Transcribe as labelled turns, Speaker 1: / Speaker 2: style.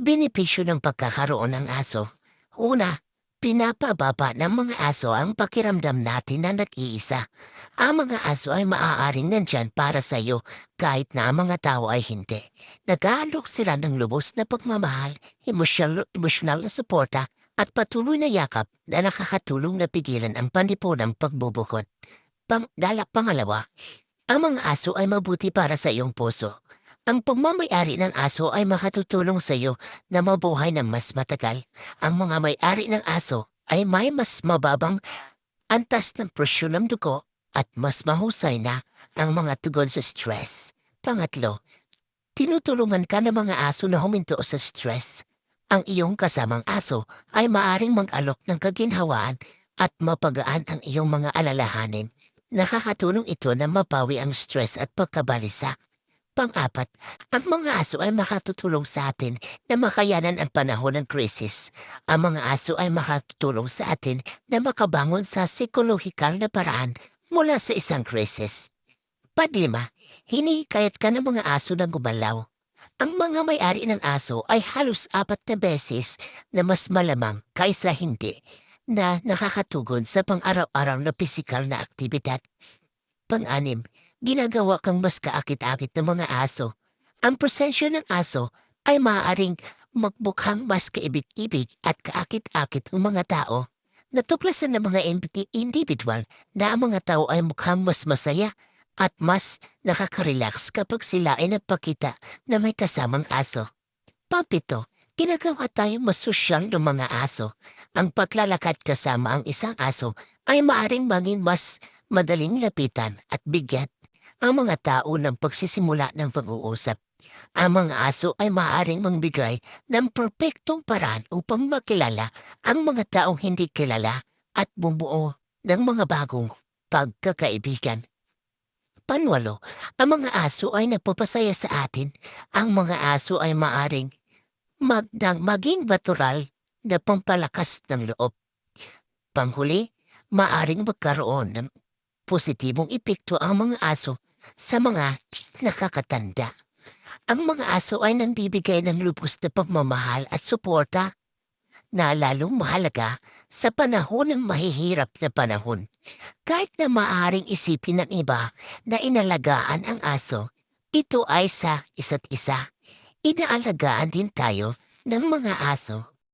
Speaker 1: Benepisyo ng pagkakaroon ng aso. Una, pinapababa ng mga aso ang pakiramdam natin na nag-iisa. Ang mga aso ay maaaring nandyan para sa iyo kahit na ang mga tao ay hindi. Nag-aalok sila ng lubos na pagmamahal, emosyonal na suporta at patuloy na yakap na nakakatulong na pigilan ang panlipunang pagbubukod. Pangalawa, ang mga aso ay mabuti para sa iyong puso. Ang pagmamayari ng aso ay makatutulong sa iyo na mabuhay ng mas matagal. Ang mga may-ari ng aso ay may mas mababang antas ng presyon ng dugo at mas mahusay na ang mga tugon sa stress. Pangatlo, tinutulungan ka ng mga aso na huminto sa stress. Ang iyong kasamang aso ay maaring mag-alok ng kaginhawaan at mapagaan ang iyong mga alalahanin. Nakakatulong ito na mapawi ang stress at pagkabalisa. Pang-apat, ang mga aso ay makatutulong sa atin na makayanan ang panahon ng krisis. Ang mga aso ay makatutulong sa atin na makabangon sa psikolohikal na paraan mula sa isang krisis. Padlima, hinihikayat ka ng mga aso na gumalaw. Ang mga may-ari ng aso ay halos 4 na beses na mas malamang kaysa hindi na nakakatugon sa pang-araw-araw na pisikal na aktibidad. Pang-anim, ginagawa kang mas kaakit-akit ng mga aso. Ang presensya ng aso ay maaaring magbukhang mas kaibig-ibig at kaakit-akit ng mga tao. Natuklasan ng mga individual na ang mga tao ay mukhang mas masaya at mas nakaka-relax kapag sila ay nagpakita na may kasamang aso. Papito, ginagawa tayong mas sosyal ng mga aso. Ang paglalakad kasama ang isang aso ay maaring maging mas madaling lapitan at bigyan ang mga tao ng pagsisimula ng pag-uusap. Ang mga aso ay maaaring mangbigay ng perpektong paraan upang makilala ang mga taong hindi kilala at bumuo ng mga bagong pagkakaibigan. Panwalo, ang mga aso ay nagpapasaya sa atin. Ang mga aso ay maaring maging natural na pampalakas ng loob. Panghuli, maaring magkaroon ng positibong epekto ang mga aso sa mga nakakatanda. Ang mga aso ay nagbibigay ng lubos na pagmamahal at suporta na lalong mahalaga sa panahon ng mahihirap na panahon. Kahit na maaaring isipin ng iba na inalagaan ang aso, ito ay sa isa't isa. Inaalagaan din tayo ng mga aso